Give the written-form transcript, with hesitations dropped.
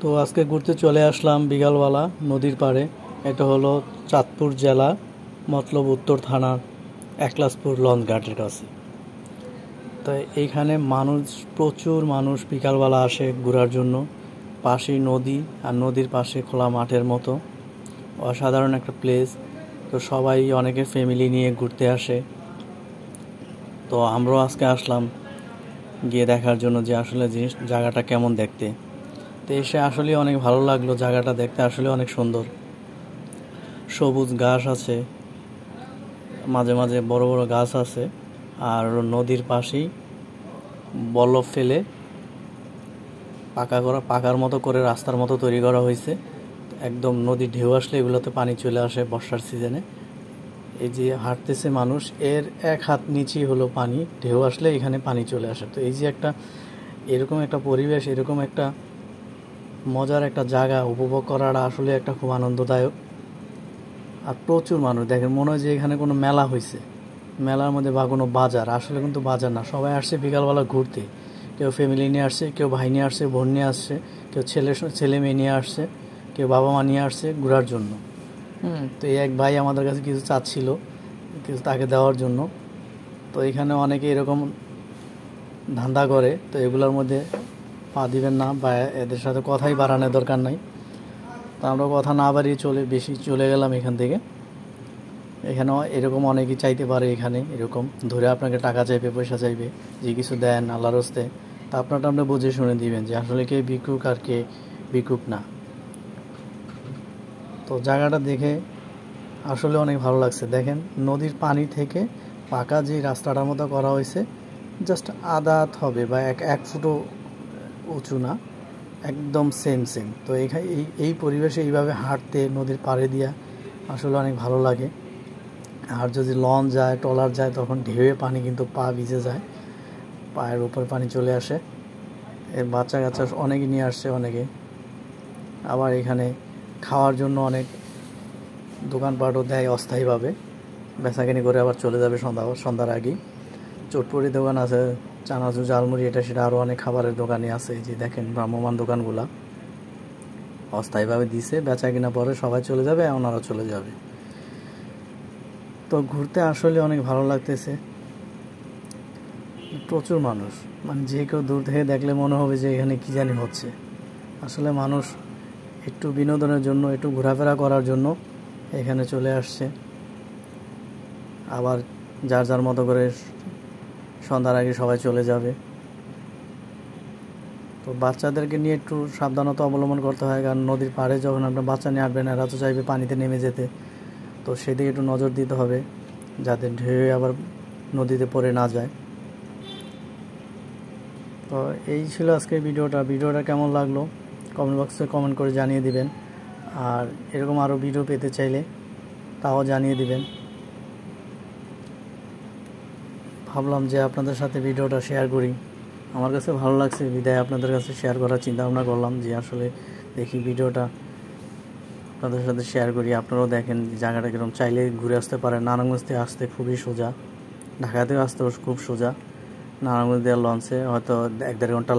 তো আজকে ঘুরতে চলে আসলাম বিকালবেলা নদীর পাড়ে। এটা হলো চাঁদপুর জেলা মতলব উত্তর থানার একলাসপুর লঞ্চ ঘাটের কাছে। তো এইখানে প্রচুর মানুষ বিকালবেলা আসে ঘোরার জন্য। পাশেই নদী, আর নদীর পাশে খোলা মাঠের মতো অসাধারণ একটা প্লেস। তো সবাই অনেকে ফ্যামিলি নিয়ে ঘুরতে আসে। তো আমরাও আজকে আসলাম গিয়ে দেখার জন্য যে আসলে জায়গাটা কেমন দেখতে। তো এসে আসলে অনেক ভালো লাগলো, জায়গাটা দেখতে আসলে অনেক সুন্দর। সবুজ ঘাস আছে, মাঝে মাঝে বড় বড় গাছ আছে, আর নদীর পাশেই বল্লভ ফেলে পাকার মতো করে রাস্তার মতো তৈরি করা হয়েছে। একদম নদীর ঢেউ আসলে এগুলোতে পানি চলে আসে বর্ষার সিজনে। এই যে হাঁটতেছে মানুষ, এর এক হাত নিচেই হলো পানি, ঢেউ আসলে এখানে পানি চলে আসে। তো এই যে এরকম একটা পরিবেশ, এরকম একটা মজার একটা জায়গা উপভোগ করাটা আসলে একটা খুব আনন্দদায়ক। আর প্রচুর মানুষ, দেখেন মনে হয় যে এখানে কোনো মেলা হয়েছে, মেলার মধ্যে বা কোনো বাজার। আসলে কিন্তু বাজার না, সবাই আসছে বিকালবেলা ঘুরতে। কেউ ফ্যামিলি নিয়ে আসছে, কেউ ভাই নিয়ে আসছে, বোন নিয়ে আসছে, কেউ ছেলে মেয়ে নিয়ে আসছে, কেউ বাবা মা নিয়ে আসছে ঘোরার জন্য। তো এই এক ভাই আমাদের কাছে কিছু চাচ্ছিল, কিছু তাকে দেওয়ার জন্য। তো এখানে অনেকে এরকম ধান্দা করে, তো এগুলোর মধ্যে পা দিবেন না, বা এদের সাথে কথাই বাড়ানোর দরকার নাই। তো আমরা কথা না বাড়িয়ে চলে গেলাম এখান থেকে। এখানেও এরকম অনেকেই চাইতে পারে, এখানে এরকম ধরে আপনাকে টাকা চাইবে, পয়সা চাইবে, যে কিছু দেন আল্লাহর হস্তে। তা আপনারটা আপনি বুঝে শুনে দিবেন যে আসলে কে ভিক্ষুক আর কে ভিক্ষুক না। তো জায়গাটা দেখে আসলে অনেক ভালো লাগছে। দেখেন নদীর পানি থেকে পাকা যে রাস্তাটার মতো করা হয়েছে, জাস্ট আধা হাত হবে বা এক ফুটও উঁচু না, একদম সেম। তো এই পরিবেশে এইভাবে হাঁটতে নদীর পাড়ে দিয়া আসলে অনেক ভালো লাগে। আর যদি লঞ্চ যায়, ট্রলার যায়, তখন ঢেউয়ে পানি কিন্তু পা ভিজে যায়, পায়ের উপর পানি চলে আসে। এর বাচ্চা কাচ্চা অনেকে নিয়ে আসছে অনেকে। আবার এখানে খাওয়ার জন্য অনেক দোকানপাটও দেয় অস্থায়ীভাবে, বেচাকেনি করে আবার চলে যাবে সন্ধ্যার আগেই। চটপটি দোকান আছে, চানাচুর, ঝালমুড়ি, এটা সেটা আরও অনেক খাবারের দোকানই আছে। যে দেখেন ভ্রাম্যমান দোকানগুলা অস্থায়ীভাবে দিছে, বেচা কিনা পরে সবাই চলে যাবে, ওনারা চলে যাবে। তো ঘুরতে আসলে অনেক ভালো লাগতেছে। প্রচুর মানুষ, মানে যে কেউ দূর থেকে দেখলে মনে হবে যে এখানে কী জানি হচ্ছে। আসলে মানুষ একটু বিনোদনের জন্য, একটু ঘোরাফেরা করার জন্য এখানে চলে আসছে। আবার যার যার মতো করে সন্ধ্যার আগে সবাই চলে যাবে। তো বাচ্চাদেরকে নিয়ে একটু সাবধানতা অবলম্বন করতে হয়, কারণ নদীর পাড়ে যখন আপনার বাচ্চা নিয়ে আসবেন, এরা তো চাইবে পানিতে নেমে যেতে। তো সেদিকে একটু নজর দিতে হবে যাতে ঢেউ আবার নদীতে পড়ে না যায়। তো এই ছিল আজকের ভিডিওটা কেমন লাগলো কমেন্ট বক্সে কমেন্ট করে জানিয়ে দিবেন। আর এরকম আরও ভিডিও পেতে চাইলে তাও জানিয়ে দিবেন। ভাবলাম যে আপনাদের সাথে ভিডিওটা শেয়ার করি, আমার কাছে ভালো লাগছে বিদায় আপনাদের কাছে শেয়ার করার চিন্তা ভাবনা করলাম, যে আসলে দেখি ভিডিওটা আপনাদের সাথে শেয়ার করি, আপনারাও দেখেন জায়গাটা কীরকম। চাইলে ঘুরে আসতে পারেন, নারায়ণগঞ্জ থেকে আসতে খুবই সোজা, ঢাকা থেকে আসতেও খুব সোজা। নারায়ণগঞ্জ দেওয়ার লঞ্চে হয়তো 1-1.5 ঘন্টা